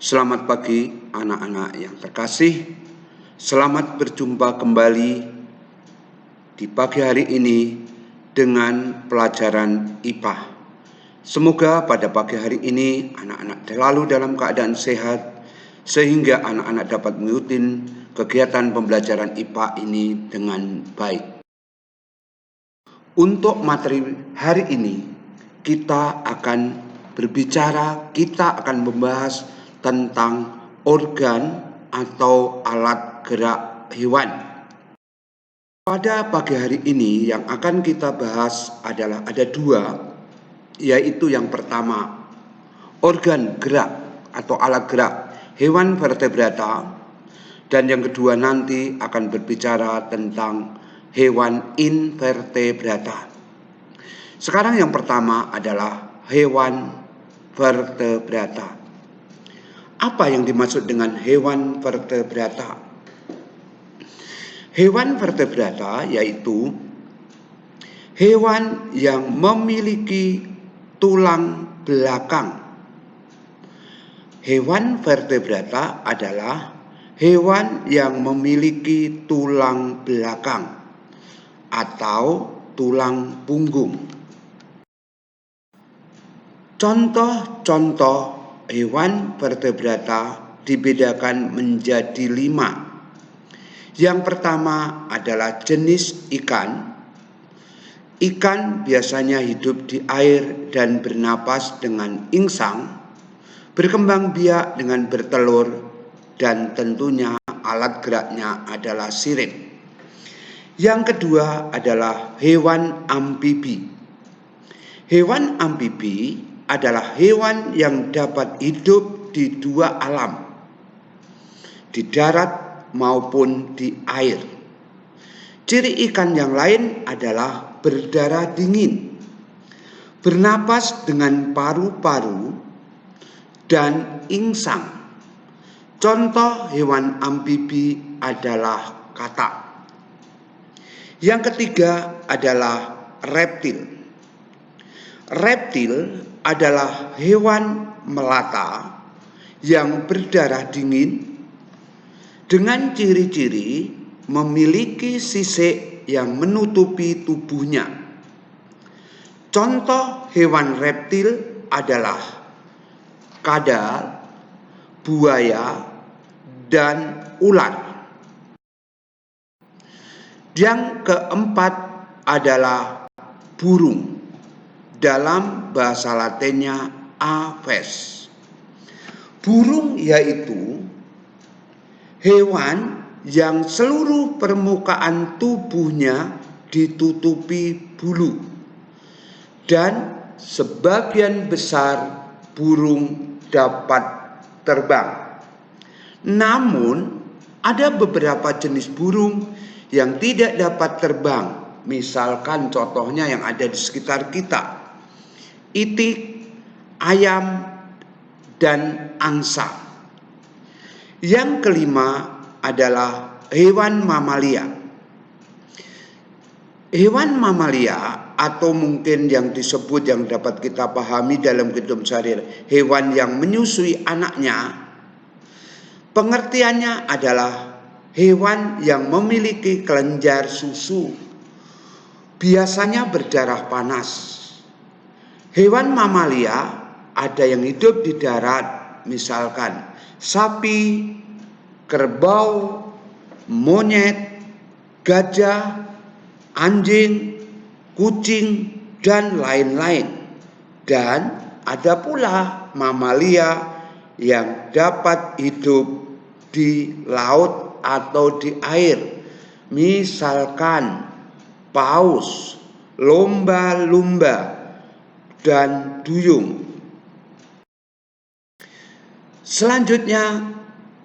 Selamat pagi anak-anak yang terkasih. Selamat berjumpa kembali di pagi hari ini dengan pelajaran IPA. Semoga pada pagi hari ini anak-anak selalu dalam keadaan sehat sehingga anak-anak dapat mengikuti kegiatan pembelajaran IPA ini dengan baik. Untuk materi hari ini kita akan membahas tentang organ atau alat gerak hewan. Pada pagi hari ini yang akan kita bahas adalah ada dua, yaitu yang pertama organ gerak atau alat gerak hewan vertebrata, dan yang kedua nanti akan berbicara tentang hewan invertebrata. Sekarang yang pertama adalah hewan vertebrata. Apa yang dimaksud dengan hewan vertebrata? Hewan vertebrata yaitu hewan yang memiliki tulang belakang. Hewan vertebrata adalah hewan yang memiliki tulang belakang atau tulang punggung. Contoh-contoh hewan vertebrata dibedakan menjadi 5. Yang pertama adalah jenis ikan. Ikan biasanya hidup di air dan bernapas dengan insang, berkembang biak dengan bertelur, dan tentunya alat geraknya adalah sirip. Yang kedua adalah hewan amfibi. Hewan amfibi adalah hewan yang dapat hidup di dua alam, di darat maupun di air. Ciri ikan yang lain adalah berdarah dingin, bernapas dengan paru-paru, dan insang. Contoh hewan amfibi adalah katak. Yang ketiga adalah reptil. Reptil adalah hewan melata yang berdarah dingin dengan ciri-ciri memiliki sisik yang menutupi tubuhnya. Contoh hewan reptil adalah kadal, buaya, dan ular. Yang keempat adalah burung. Dalam bahasa Latinnya aves. Burung yaitu hewan yang seluruh permukaan tubuhnya ditutupi bulu, dan sebagian besar burung dapat terbang. Namun ada beberapa jenis burung yang tidak dapat terbang. Misalkan contohnya yang ada di sekitar kita: itik, ayam, dan angsa. Yang kelima adalah hewan mamalia. Hewan mamalia atau mungkin yang disebut, yang dapat kita pahami dalam kehidupan sehari-hari, hewan yang menyusui anaknya. Pengertiannya adalah hewan yang memiliki kelenjar susu, biasanya berdarah panas. Hewan mamalia ada yang hidup di darat, misalkan sapi, kerbau, monyet, gajah, anjing, kucing, dan lain-lain. Dan ada pula mamalia yang dapat hidup di laut atau di air, misalkan paus, lumba-lumba, dan duyung. Selanjutnya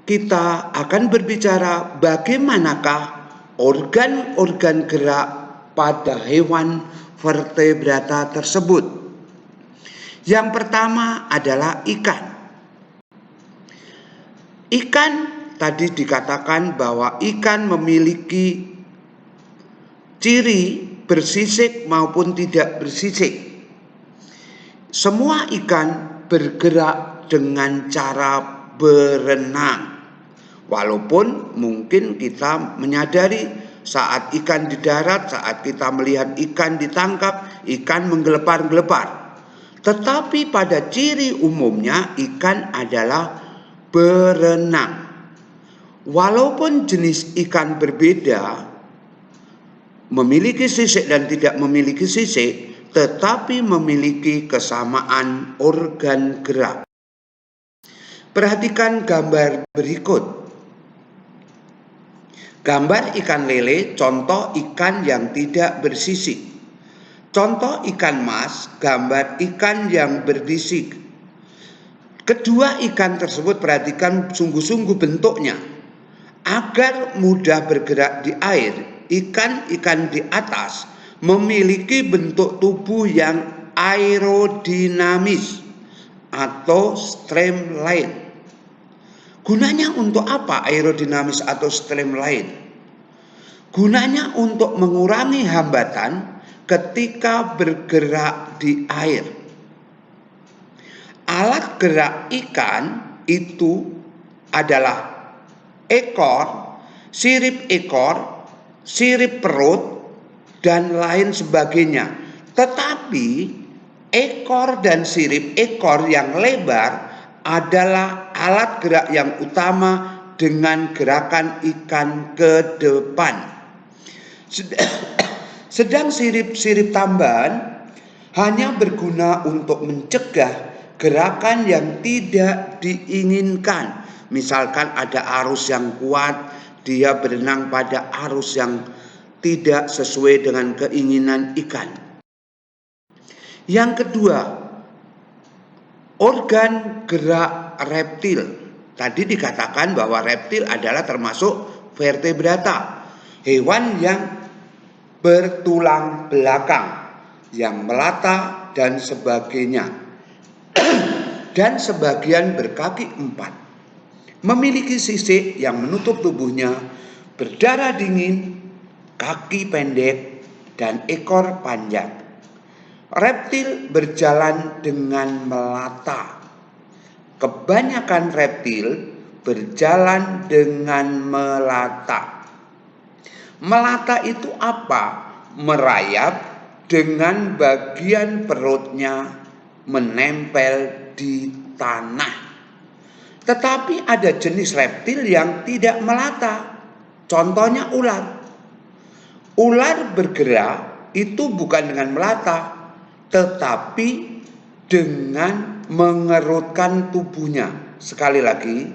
kita akan berbicara bagaimanakah organ-organ gerak pada hewan vertebrata tersebut. Yang pertama adalah ikan. Ikan tadi dikatakan bahwa ikan memiliki ciri bersisik maupun tidak bersisik. Semua ikan bergerak dengan cara berenang. Walaupun mungkin kita menyadari saat ikan di darat, saat kita melihat ikan ditangkap, ikan menggelepar-gelepar. Tetapi pada ciri umumnya ikan adalah berenang. Walaupun jenis ikan berbeda, memiliki sisik dan tidak memiliki sisik, tetapi memiliki kesamaan organ gerak. Perhatikan gambar berikut. Gambar ikan lele, contoh ikan yang tidak bersisik. Contoh ikan mas, gambar ikan yang berbisik. Kedua ikan tersebut perhatikan sungguh-sungguh bentuknya. Agar mudah bergerak di air, ikan-ikan di atas memiliki bentuk tubuh yang aerodinamis atau streamline. Gunanya untuk apa aerodinamis atau streamline? Gunanya untuk mengurangi hambatan ketika bergerak di air. Alat gerak ikan itu adalah ekor, sirip perut, dan lain sebagainya. Tetapi ekor dan sirip ekor yang lebar adalah alat gerak yang utama dengan gerakan ikan ke depan. Sedang sirip-sirip tambahan hanya berguna untuk mencegah gerakan yang tidak diinginkan. Misalkan ada arus yang kuat, dia berenang pada arus yang tidak sesuai dengan keinginan ikan. Yang kedua, organ gerak reptil. Tadi dikatakan bahwa reptil adalah termasuk vertebrata, hewan yang bertulang belakang, yang melata dan sebagainya. Dan sebagian berkaki 4. Memiliki sisik yang menutup tubuhnya, berdarah dingin, kaki pendek, dan ekor panjang. Reptil berjalan dengan melata. Kebanyakan reptil berjalan dengan melata. Melata itu apa? Merayap dengan bagian perutnya menempel di tanah. Tetapi ada jenis reptil yang tidak melata. Contohnya ular. Ular bergerak itu bukan dengan melata, tetapi dengan mengerutkan tubuhnya. Sekali lagi,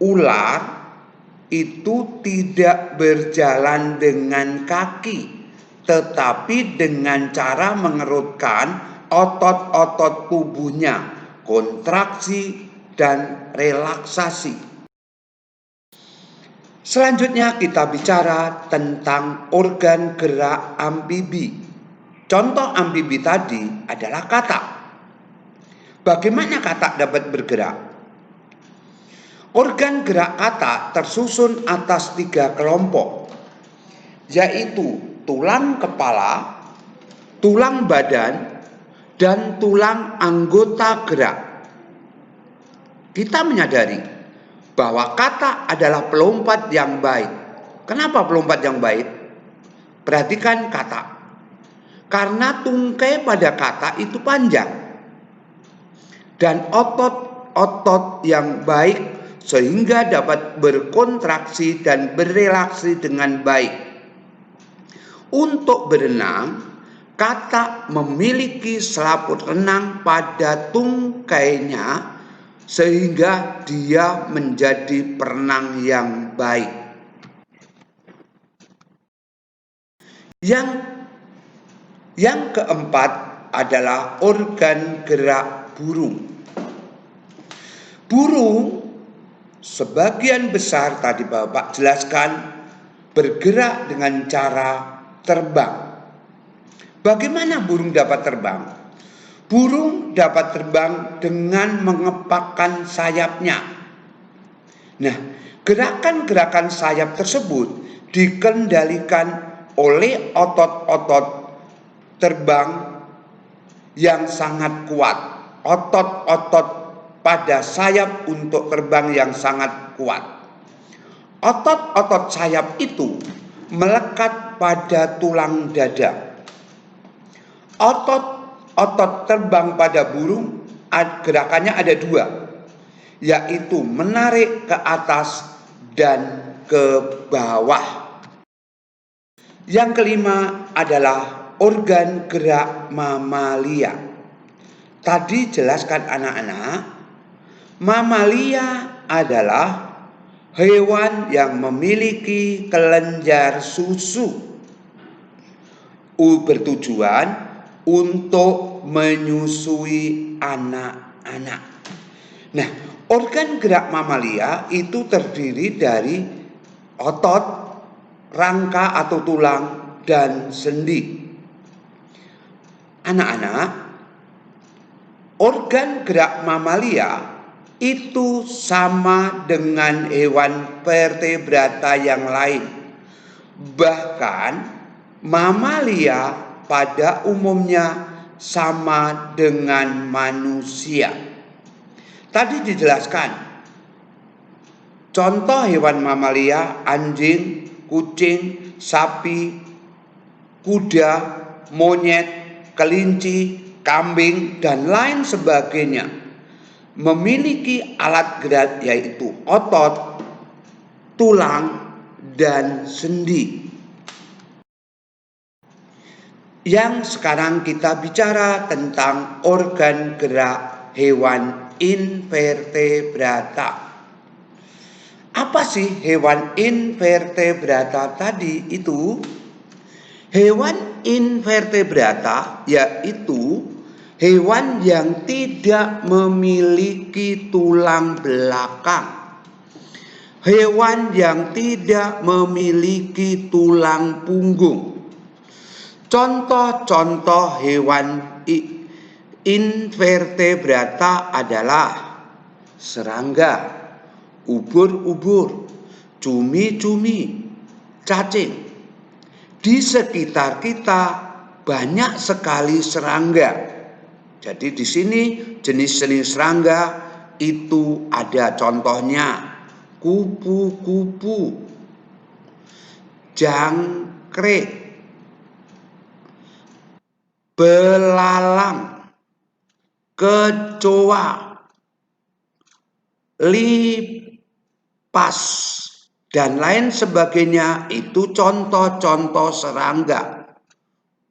ular itu tidak berjalan dengan kaki, tetapi dengan cara mengerutkan otot-otot tubuhnya, kontraksi dan relaksasi. Selanjutnya kita bicara tentang organ gerak amfibi. Contoh amfibi tadi adalah katak. Bagaimana katak dapat bergerak? Organ gerak katak tersusun atas 3 kelompok, yaitu tulang kepala, tulang badan, dan tulang anggota gerak. Kita menyadari bahwa katak adalah pelompat yang baik. Kenapa pelompat yang baik? Perhatikan katak. Karena tungkai pada katak itu panjang. Dan otot-otot yang baik sehingga dapat berkontraksi dan berelaksi dengan baik. Untuk berenang, katak memiliki selaput renang pada tungkainya sehingga dia menjadi perenang yang baik. Yang keempat adalah organ gerak burung. Burung sebagian besar tadi Bapak jelaskan bergerak dengan cara terbang. Bagaimana burung dapat terbang? Burung dapat terbang dengan mengepakkan sayapnya. Nah, gerakan-gerakan sayap tersebut dikendalikan oleh otot-otot terbang yang sangat kuat. Otot-otot pada sayap untuk terbang yang sangat kuat. Otot-otot sayap itu melekat pada tulang dada. Otot terbang pada burung gerakannya ada dua, yaitu menarik ke atas dan ke bawah. Yang kelima adalah organ gerak mamalia. Tadi jelaskan anak-anak, mamalia adalah hewan yang memiliki kelenjar susu bertujuan untuk menyusui anak-anak. Nah, organ gerak mamalia itu terdiri dari otot, rangka atau tulang, dan sendi. Anak-anak, organ gerak mamalia itu sama dengan hewan vertebrata yang lain. Bahkan mamalia pada umumnya sama dengan manusia. Tadi dijelaskan contoh hewan mamalia: anjing, kucing, sapi, kuda, monyet, kelinci, kambing, dan lain sebagainya memiliki alat gerak yaitu otot, tulang, dan sendi. Yang sekarang kita bicara tentang organ gerak hewan invertebrata. Apa sih hewan invertebrata tadi itu? Hewan invertebrata yaitu hewan yang tidak memiliki tulang belakang. Hewan yang tidak memiliki tulang punggung. Contoh-contoh hewan invertebrata adalah serangga, ubur-ubur, cumi-cumi, cacing. Di sekitar kita banyak sekali serangga. Jadi di sini jenis-jenis serangga itu ada contohnya: kupu-kupu, jangkrik, belalang, kecoa, lipas, dan lain sebagainya. Itu contoh-contoh serangga.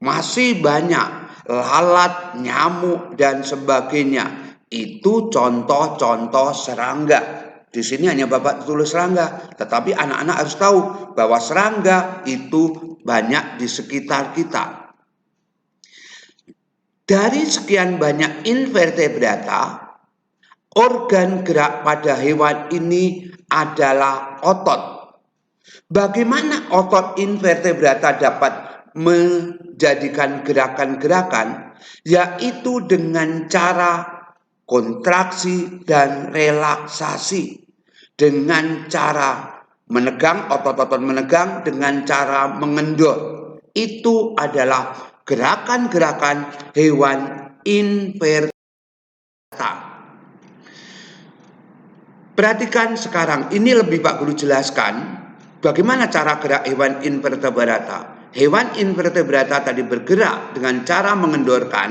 Masih banyak lalat, nyamuk, dan sebagainya. Itu contoh-contoh serangga. Di sini hanya Bapak tulis serangga, tetapi anak-anak harus tahu bahwa serangga itu banyak di sekitar kita. Dari sekian banyak invertebrata, organ gerak pada hewan ini adalah otot. Bagaimana otot invertebrata dapat menjadikan gerakan-gerakan? Yaitu dengan cara kontraksi dan relaksasi. Dengan cara menegang, otot-otot menegang, dengan cara mengendor. Itu adalah gerakan-gerakan hewan invertebrata. Perhatikan sekarang, ini lebih Pak Guru jelaskan bagaimana cara gerak hewan invertebrata. Hewan invertebrata tadi bergerak dengan cara mengendorkan,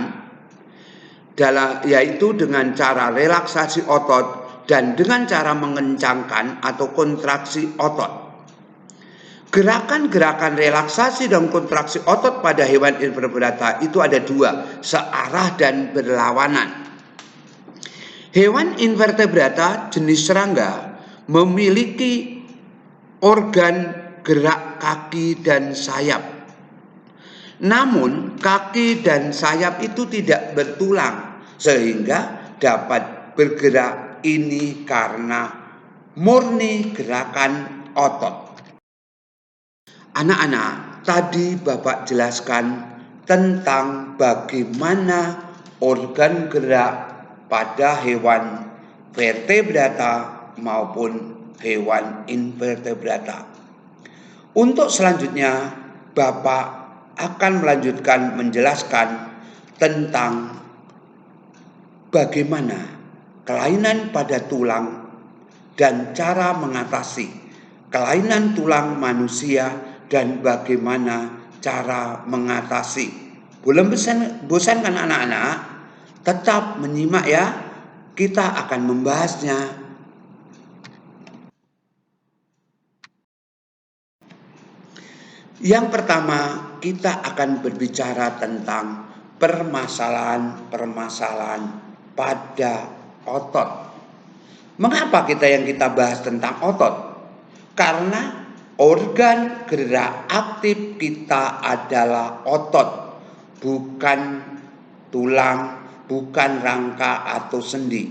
yaitu dengan cara relaksasi otot dan dengan cara mengencangkan atau kontraksi otot. Gerakan-gerakan relaksasi dan kontraksi otot pada hewan invertebrata itu ada dua, searah dan berlawanan. Hewan invertebrata jenis serangga memiliki organ gerak kaki dan sayap. Namun kaki dan sayap itu tidak bertulang sehingga dapat bergerak ini karena murni gerakan otot. Anak-anak, tadi Bapak jelaskan tentang bagaimana organ gerak pada hewan vertebrata maupun hewan invertebrata. Untuk selanjutnya, Bapak akan melanjutkan menjelaskan tentang bagaimana kelainan pada tulang, dan cara mengatasi kelainan tulang manusia dan bagaimana cara mengatasi. Belum bosan kan anak-anak? Tetap menyimak ya. Kita akan membahasnya. Yang pertama, kita akan berbicara tentang permasalahan-permasalahan pada otot. Mengapa kita bahas tentang otot? Karena organ gerak aktif kita adalah otot, bukan tulang, bukan rangka atau sendi.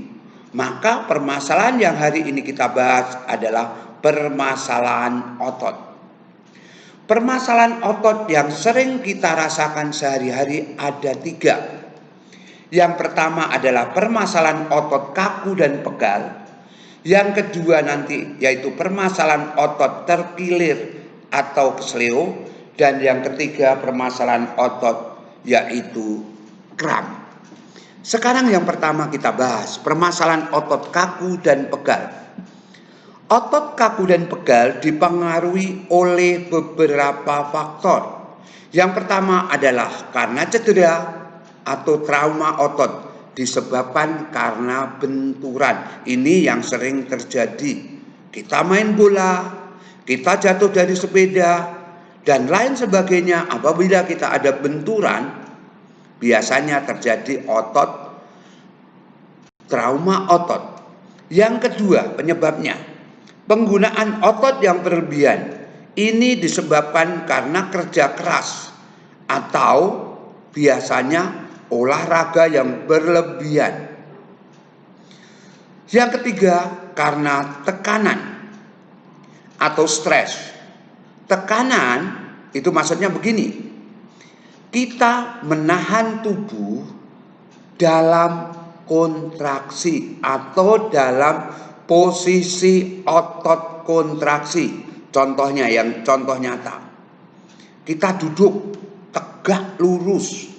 Maka permasalahan yang hari ini kita bahas adalah permasalahan otot. Permasalahan otot yang sering kita rasakan sehari-hari ada 3. Yang pertama adalah permasalahan otot kaku dan pegal. Yang kedua nanti yaitu permasalahan otot terkilir atau kesleo. Dan yang ketiga permasalahan otot yaitu kram. Sekarang yang pertama kita bahas permasalahan otot kaku dan pegal. Otot kaku dan pegal dipengaruhi oleh beberapa faktor. Yang pertama adalah karena cedera atau trauma otot disebabkan karena benturan. Ini yang sering terjadi. Kita main bola, kita jatuh dari sepeda, dan lain sebagainya. Apabila kita ada benturan, biasanya terjadi trauma otot. Yang kedua penyebabnya, penggunaan otot yang berlebihan. Ini disebabkan karena kerja keras atau biasanya olahraga yang berlebihan. Yang ketiga, karena tekanan atau stres. Tekanan itu maksudnya begini. Kita menahan tubuh dalam kontraksi atau dalam posisi otot kontraksi. Contohnya contoh nyata. Kita duduk tegak lurus.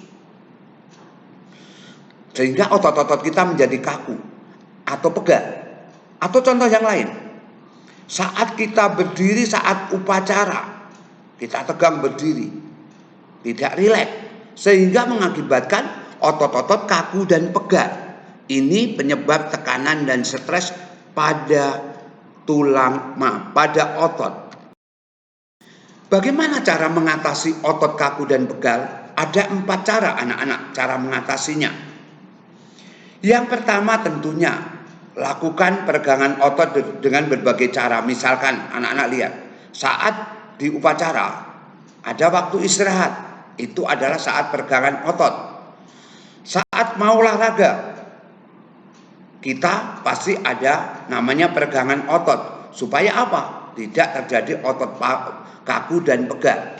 Sehingga otot-otot kita menjadi kaku atau pegal. Atau contoh yang lain. Saat kita berdiri saat upacara, kita tegang berdiri. Tidak rileks. Sehingga mengakibatkan otot-otot kaku dan pegal. Ini penyebab tekanan dan stres pada pada otot. Bagaimana cara mengatasi otot kaku dan pegal? Ada 4 cara anak-anak cara mengatasinya. Yang pertama tentunya lakukan peregangan otot dengan berbagai cara. Misalkan anak-anak lihat, saat di upacara ada waktu istirahat, itu adalah saat peregangan otot. Saat mau olahraga, kita pasti ada namanya peregangan otot. Supaya apa? Tidak terjadi otot kaku dan pegal.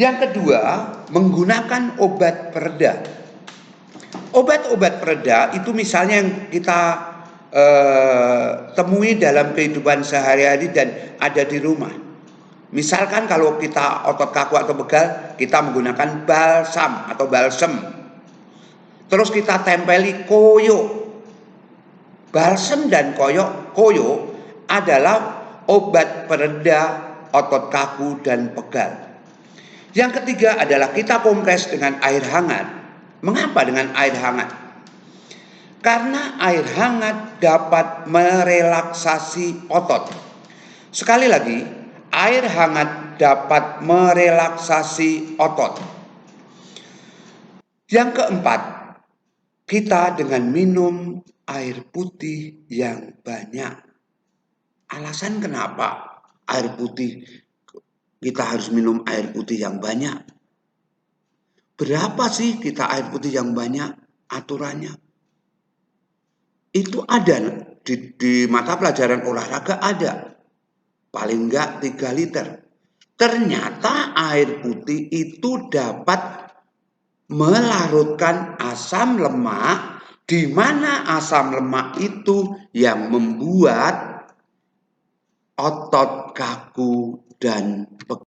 Yang kedua, menggunakan obat pereda. Obat-obat pereda itu misalnya yang kita temui dalam kehidupan sehari-hari dan ada di rumah. Misalkan kalau kita otot kaku atau pegal, kita menggunakan balsam atau balsem. Terus kita tempeli koyo. Balsem dan koyo adalah obat pereda otot kaku dan pegal. Yang ketiga adalah kita kompres dengan air hangat. Mengapa dengan air hangat? Karena air hangat dapat merelaksasi otot. Sekali lagi, air hangat dapat merelaksasi otot. Yang keempat, kita dengan minum air putih yang banyak. Alasan kenapa air putih kita harus minum air putih yang banyak? Berapa sih kita air putih yang banyak? Aturannya itu ada di mata pelajaran olahraga ada. Paling enggak 3 liter. Ternyata air putih itu dapat melarutkan asam lemak, di mana asam lemak itu yang membuat otot kaku dan pegal.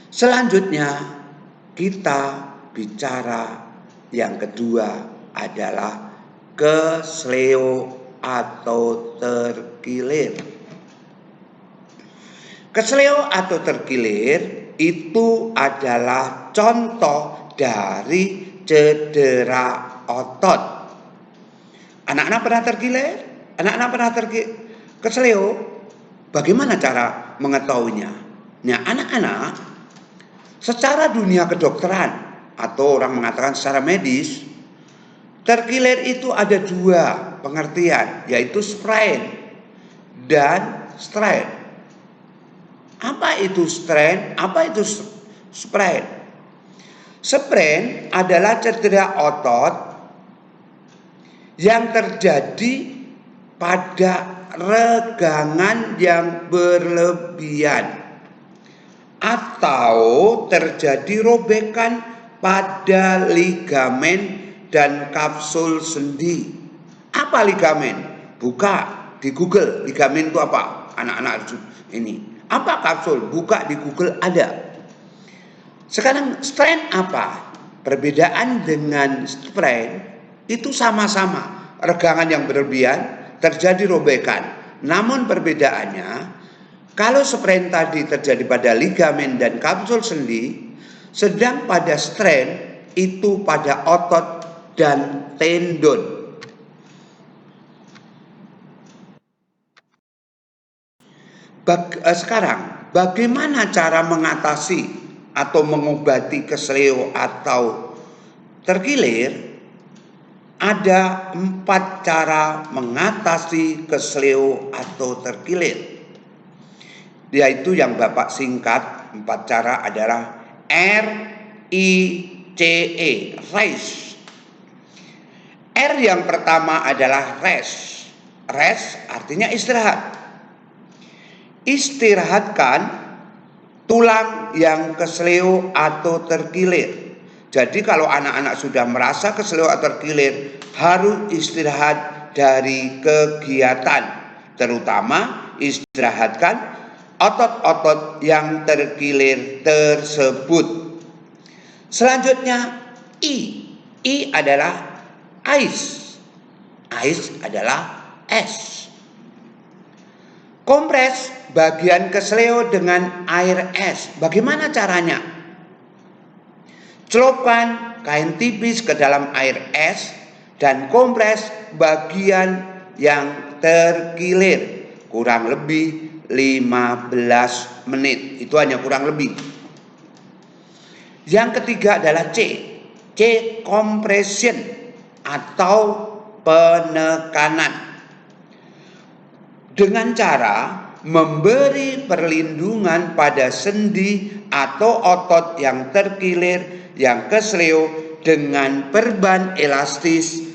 Selanjutnya kita bicara yang kedua adalah kesleo atau terkilir. Kesleo atau terkilir itu adalah contoh dari cedera otot. Anak-anak pernah terkilir? Anak-anak pernah kesleo? Bagaimana cara mengetahuinya? Nah, anak-anak secara dunia kedokteran atau orang mengatakan secara medis, terkilir itu ada dua pengertian, yaitu sprain dan strain. Apa itu strain? Apa itu sprain? Sprain adalah cedera otot yang terjadi pada regangan yang berlebihan atau terjadi robekan pada ligamen dan kapsul sendi. Apa ligamen? Buka di Google, ligamen itu apa? Anak-anak ini. Apa kapsul? Buka di Google, ada. Sekarang strain apa? Perbedaan dengan sprain itu sama-sama regangan yang berlebihan, terjadi robekan. Namun perbedaannya, kalau sprain tadi terjadi pada ligamen dan kapsul sendi, sedang pada strain itu pada otot dan tendon. Sekarang, bagaimana cara mengatasi atau mengobati kesleo atau terkilir? Ada 4 cara mengatasi kesleo atau terkilir. Yaitu yang Bapak singkat, 4 cara adalah RICE, RICE. R yang pertama adalah rest. Rest artinya istirahat. Istirahatkan tulang yang kesleo atau terkilir. Jadi kalau anak-anak sudah merasa kesleo atau terkilir, harus istirahat dari kegiatan. Terutama istirahatkan otot-otot yang terkilir tersebut. Selanjutnya I. I adalah ice. Ice adalah es. Kompres bagian kesleo dengan air es. Bagaimana caranya? Celupkan kain tipis ke dalam air es dan kompres bagian yang terkilir kurang lebih 15 menit. Itu hanya kurang lebih. Yang ketiga adalah C. C compression atau penekanan. Dengan cara memberi perlindungan pada sendi atau otot yang terkilir, yang kesleo dengan perban elastis.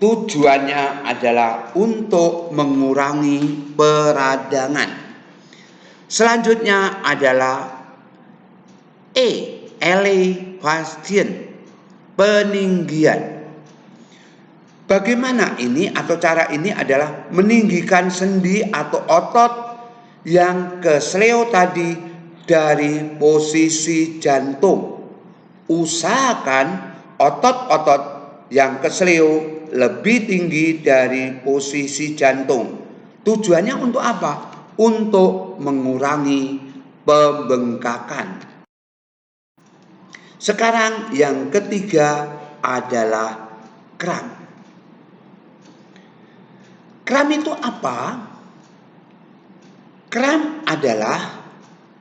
Tujuannya adalah untuk mengurangi peradangan. Selanjutnya adalah elevation, peninggian. Bagaimana ini atau cara ini adalah meninggikan sendi atau otot yang kesleo tadi dari posisi jantung. Usahakan otot-otot yang kesleo lebih tinggi dari posisi jantung. Tujuannya untuk apa? Untuk mengurangi pembengkakan. Sekarang yang ketiga adalah kram. Kram itu apa? Kram adalah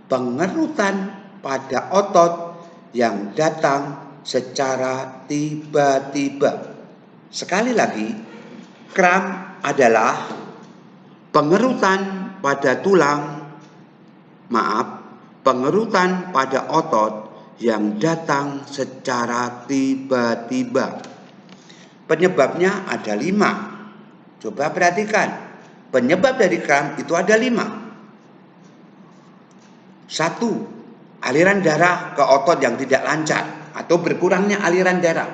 pengerutan pada otot yang datang secara tiba-tiba. Sekali lagi, kram adalah pengerutan pada pengerutan pada otot yang datang secara tiba-tiba. Penyebabnya ada 5. Coba perhatikan, penyebab dari kram itu ada 5. 1. Aliran darah ke otot yang tidak lancar atau berkurangnya aliran darah.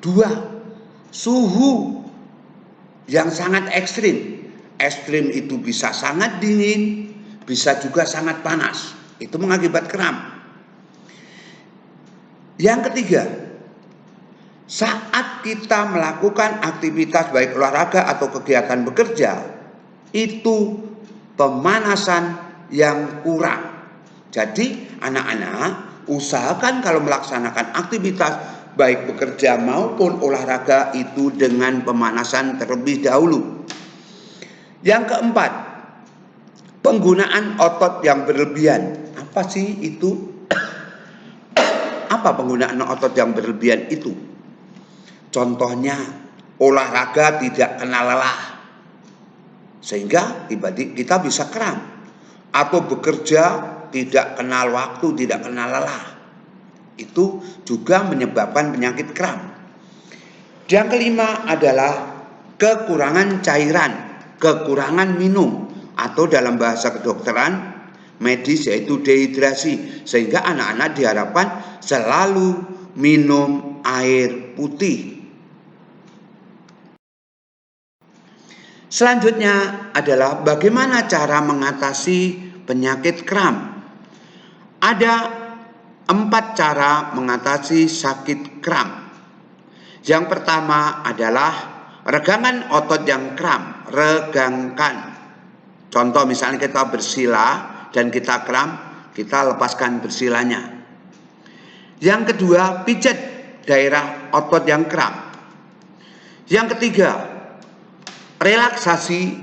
2. Suhu yang sangat ekstrim. Ekstrim itu bisa sangat dingin, bisa juga sangat panas. Itu mengakibat kram. Yang ketiga, Saat kita melakukan aktivitas baik olahraga atau kegiatan bekerja, itu pemanasan yang kurang. Jadi anak-anak usahakan kalau melaksanakan aktivitas baik bekerja maupun olahraga itu dengan pemanasan terlebih dahulu. Yang keempat, penggunaan otot yang berlebihan. Apa sih itu? Apa penggunaan otot yang berlebihan itu? Contohnya, olahraga tidak kenal lelah, sehingga kita bisa kram. Atau bekerja tidak kenal waktu, tidak kenal lelah. Itu juga menyebabkan penyakit kram. Yang kelima adalah kekurangan cairan, kekurangan minum, atau dalam bahasa kedokteran medis yaitu dehidrasi, sehingga anak-anak diharapkan selalu minum air putih. Selanjutnya adalah bagaimana cara mengatasi penyakit kram. Ada 4 cara mengatasi sakit kram. Yang pertama adalah regangan otot yang kram, regangkan. Contoh misalnya kita bersila dan kita kram, kita lepaskan bersilanya. Yang kedua, pijat daerah otot yang kram. Yang ketiga, relaksasi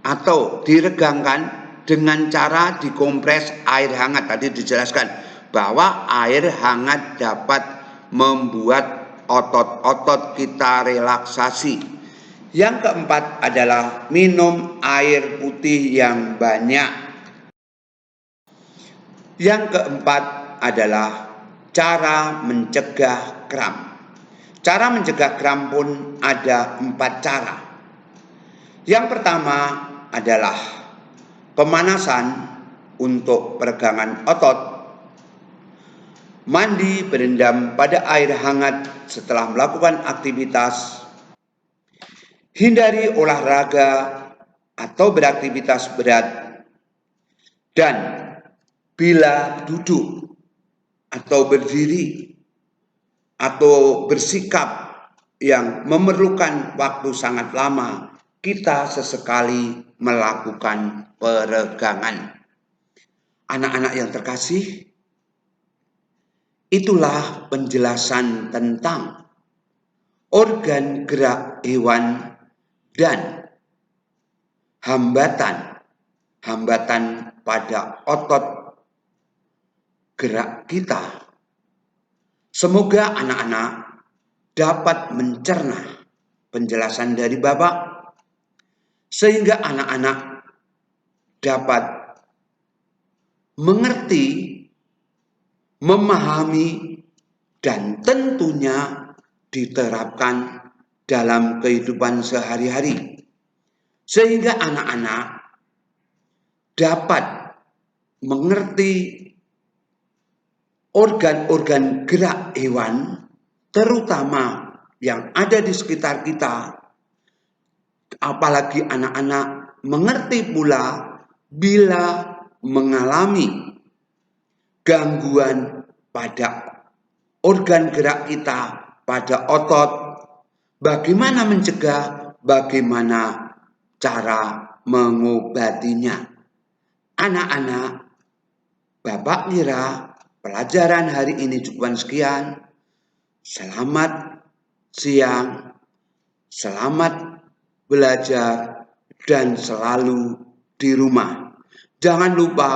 atau diregangkan dengan cara dikompres air hangat. Tadi dijelaskan bahwa air hangat dapat membuat otot-otot kita relaksasi. Yang keempat adalah minum air putih yang banyak. Yang keempat adalah cara mencegah kram. Cara mencegah kram pun ada 4 cara. Yang pertama adalah pemanasan untuk peregangan otot, mandi berendam pada air hangat setelah melakukan aktivitas, hindari olahraga atau beraktivitas berat, dan bila duduk atau berdiri atau bersikap yang memerlukan waktu sangat lama, kita sesekali melakukan peregangan. Anak-anak yang terkasih, itulah penjelasan tentang organ gerak hewan dan hambatan pada otot gerak kita. Semoga anak-anak dapat mencerna penjelasan dari Bapak, sehingga anak-anak dapat mengerti, memahami, dan tentunya diterapkan dalam kehidupan sehari-hari, sehingga anak-anak dapat mengerti organ-organ gerak hewan, terutama yang ada di sekitar kita. Apalagi anak-anak mengerti pula bila mengalami gangguan pada organ gerak kita, pada otot, bagaimana mencegah, bagaimana cara mengobatinya. Anak-anak, Bapak kira pelajaran hari ini cukup sekian. Selamat siang, selamat belajar, dan selalu di rumah. Jangan lupa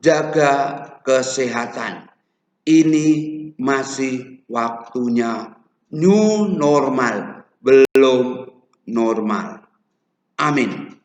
jaga kesehatan. Ini masih waktunya new normal, belum normal. Amin.